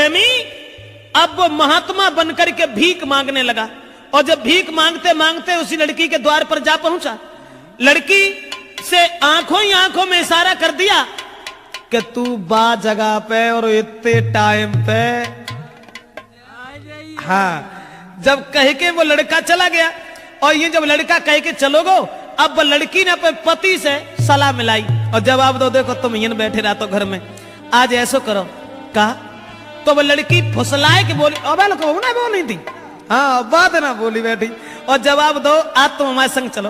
प्रेमी अब वो महात्मा बनकर के भीख मांगने लगा। और जब भीख मांगते मांगते उसी लड़की के द्वार पर जा पहुंचा, लड़की से आंखों ही आंखों में इशारा कर दिया कि तू बा जगह पे और इतने टाइम पे। हाँ, जब कह के वो लड़का चला गया, और ये जब लड़का कह के चलोगो, अब वो लड़की ने अपने पति से सलाह मिलाई और जवाब दो, देखो तुम यहीं बैठे रहो घर में, आज ऐसो करो। कहा तो वो लड़की फुसलाए के बोली, अब ना बोली थी, हाँ बात ना बोली बैठी, और जवाब दो, आज तुम हमारे संग चलो।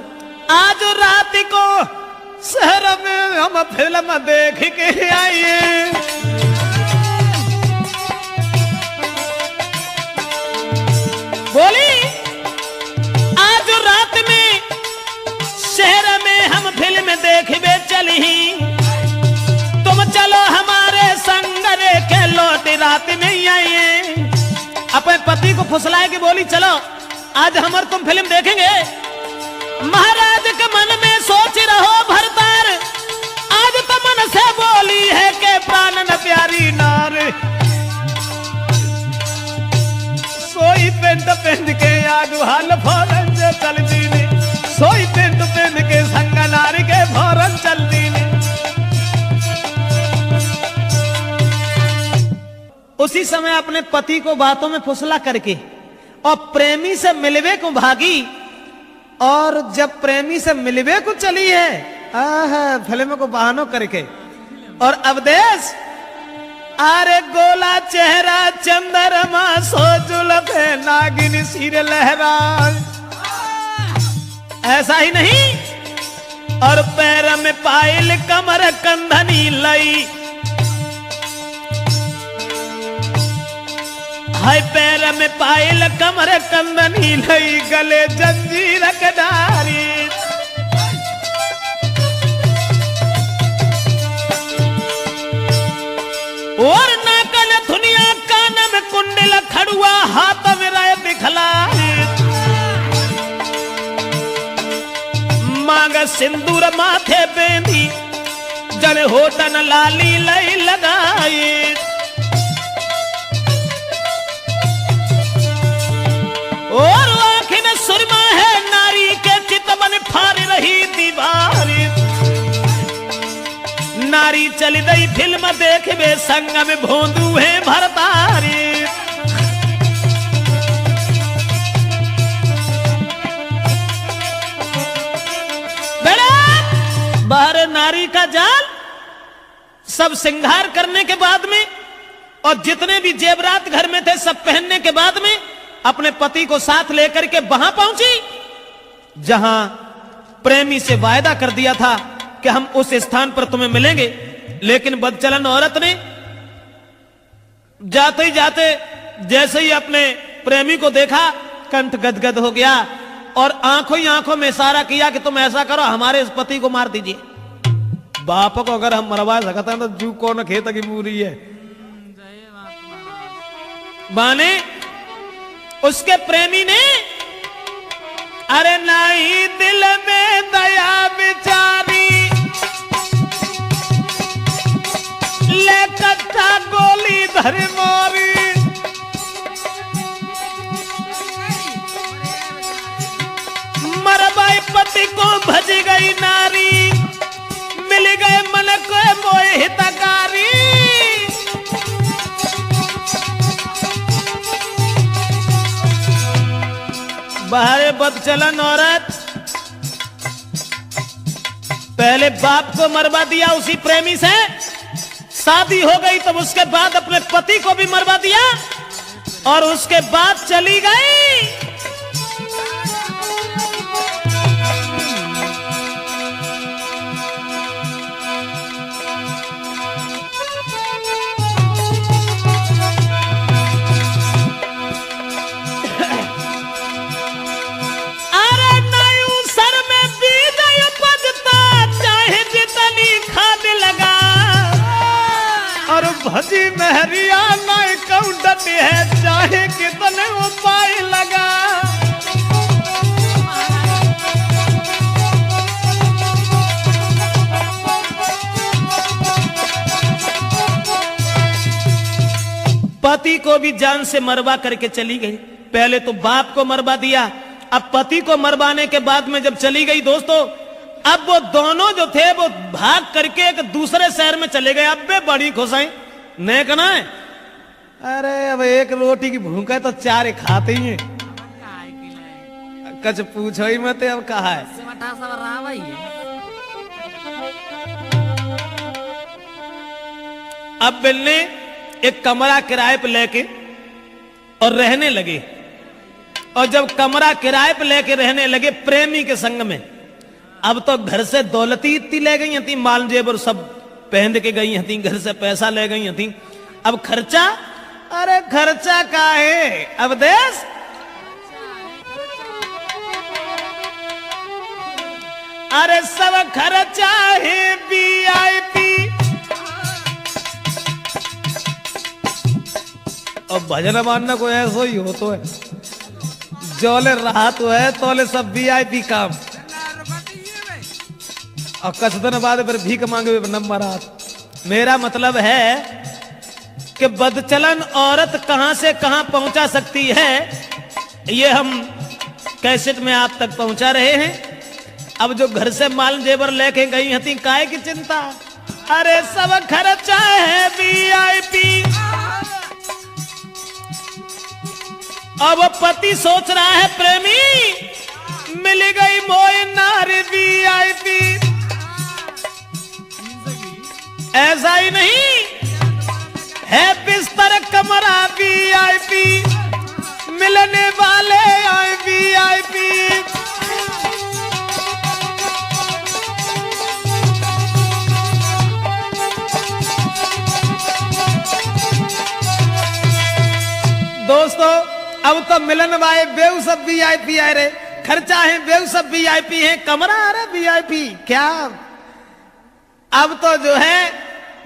आज रात को शहर में हम फिल्म देख के आइए। बोली आज रात में शहर में हम फिल्म देखबे चली, तुम चलो हमारे संग रे के लौट रात में ही आइए। अपने पति को फुसलाए के बोली, चलो आज हमारे तुम फिल्म देखेंगे। महाराज के मन में सोच रहो भरतार, आज तो मन से बोली है के प्राण न प्यारी नार। सोई पेंट पेंट के आग हाल फौरन से चल दीने, सोई पेंट पेंट के संग नारी के फौरन चल दीने। उसी समय अपने पति को बातों में फुसला करके और प्रेमी से मिलवे को भागी। और जब प्रेमी से मिलवे को चली है फिल्म को बहानों करके, और अवदेश अरे गोला चेहरा चंद्रमा सो जुल्फे नागिन सिर लहरा। ऐसा ही नहीं, और पैर में पायल कमर कंधनी लई, हाय पैर में पायल कमर कंदनी लई, गले जंजीर कडारी। और नाकन धुनिया कान में कुंडल खड़ुआ, हाथ में राय बिखलाई, मांग सिंदूर माथे बेंदी, जल होटन लाली लई लगाई। और आंखें में सुरमा है नारी के चितवन फाड़ रही दीवारी। नारी चली गई फिल्म देखबे संग में भोंदू है भरतारी। बाहर नारी का जाल सब श्रृंगार करने के बाद में, और जितने भी जेवरात घर में थे सब पहनने के बाद में अपने पति को साथ लेकर के वहां पहुंची जहां प्रेमी से वायदा कर दिया था कि हम उस स्थान पर तुम्हें मिलेंगे। लेकिन बदचलन औरत ने जाते ही जाते जैसे ही अपने प्रेमी को देखा, कंठ गदगद हो गया और आंखों ही आंखों में इशारा किया कि तुम ऐसा करो, हमारे इस पति को मार दीजिए। बाप को अगर हम मरवा सकते हैं तो जू कौन खेत की पूरी है। माने उसके प्रेमी ने अरे नहीं दिल में दया बिचारी, ले कट्टा गोली धर मारी। मरबाई पति को भज गई नारी, मिल गए मन को मोह हितकारी। बाहर बदचलन औरत पहले बाप को मरवा दिया उसी प्रेमी से, शादी हो गई तब उसके बाद अपने पति को भी मरवा दिया और उसके बाद चली गई। भजी महरिया नहीं कौडत है, चाहे कितने उपाय लगा। पति को भी जान से मरवा करके चली गई। पहले तो बाप को मरवा दिया, अब पति को मरवाने के बाद में जब चली गई दोस्तों, अब वो दोनों जो थे वो भाग करके एक दूसरे शहर में चले गए। अब वे बड़ी खुश हैं, नहीं कहना है अरे अब एक रोटी की भूख है तो चार खाते ही हैं, कुछ पूछो ही मत। अब कहा है अब बिल ने एक कमरा किराए पे लेके और रहने लगे। और जब कमरा किराए पे लेके रहने लगे प्रेमी के संग में, अब तो घर से दौलती इतनी ले गई थी, माल जेबर सब पहन के गई थी, घर से पैसा ले गई थी। अब खर्चा, अरे खर्चा का है अब देश, अरे सब खर्चा है VIP। और भजन मानना कोई ऐसा ही हो तो है, जोले रहा तो है तोले सब VIP काम। और कुछ दिन बाद फिर भीख मांगे हुए नंबर हाथ। मेरा मतलब है कि बदचलन औरत कहां से कहां पहुंचा सकती है, ये हम कैसेट में आप तक पहुंचा रहे हैं। अब जो घर से माल जेवर लेके गई थी, काहे की चिंता, अरे सब खर्चा है VIP। अब पति सोच रहा है प्रेमी मिल गई मोई नारी VIP। ऐसा ही नहीं है, बिस्तर कमरा VIP, मिलने वाले आए VIP। दोस्तों अब तो मिलन वाले बेव सब VIP आए रे, खर्चा है बेव सब VIP है, कमरा आ रहा VIP क्या। अब तो जो है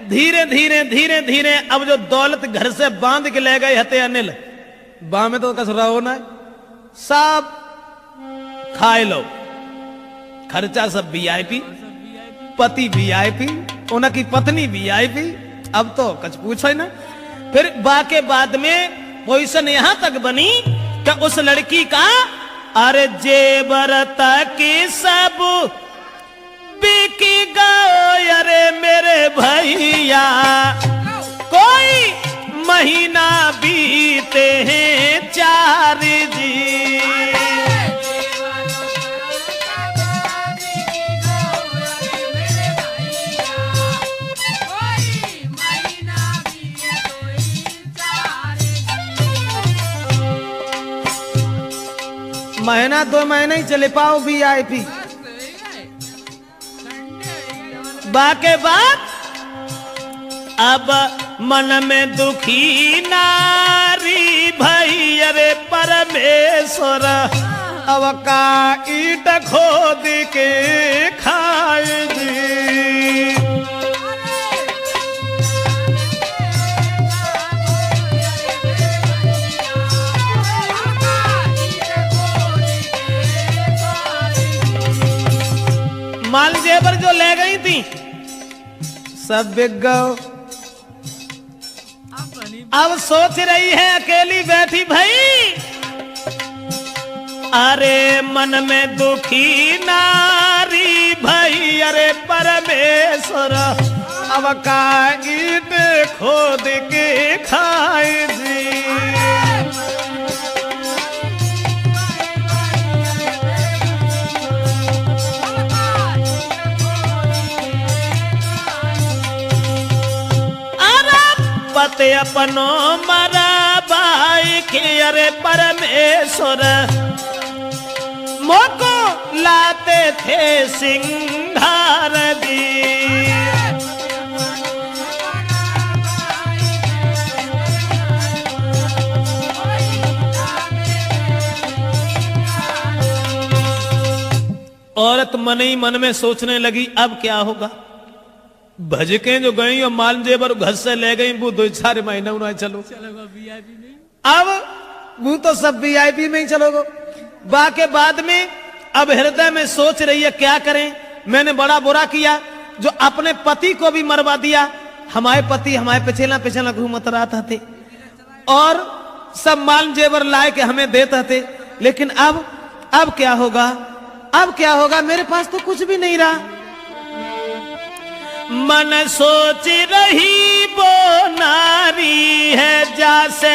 धीरे धीरे धीरे धीरे अब जो दौलत घर से बांध के ले गए हते अनिल, बा में तो कस रहो ना, सब खाए लो, खर्चा सब VIP, पति VIP, उनकी पत्नी VIP। अब तो कुछ पूछो ही ना। फिर बा के बाद में पोजीशन यहां तक बनी कि उस लड़की का अरे जेवर तक सब बिकी गए, अरे मेरे भैया कोई महीना बीते हैं 4 जी। महीना 2 महीने ही चले पाओ VIP। बाके बाद अब मन में दुखी नारी भई, अरे परमेश्वर अब का ईट खोद के खाए जी। माल जेवर जो ले गई थी सब बिक गए। अब सोच रही है अकेली बैठी भाई, अरे मन में दुखी नारी भाई, अरे परमेश्वर अब का ईट खोद के खाए जी। पते अपनो मरा बाई के, अरे परमेश्वर मोको लाते थे सिंगार दी। औरत मन ही मन में सोचने लगी अब क्या होगा। भजके जो गई और माल जेवर घर से ले गई, वो 2-4 महीने उन्हें चलो अब वो तो सब VIP में ही चलोगे। बाके बाद में अब हृदय में सोच रही है क्या करें, मैंने बड़ा बुरा किया जो अपने पति को भी मरवा दिया। हमारे पति हमारे पिछला घूमत रहा थे, और सब माल जेवर लाए के हमें देते थे, लेकिन अब क्या होगा? अब क्या होगा? मेरे पास तो कुछ भी नहीं रहा। मन सोच रही वो नारी है जैसे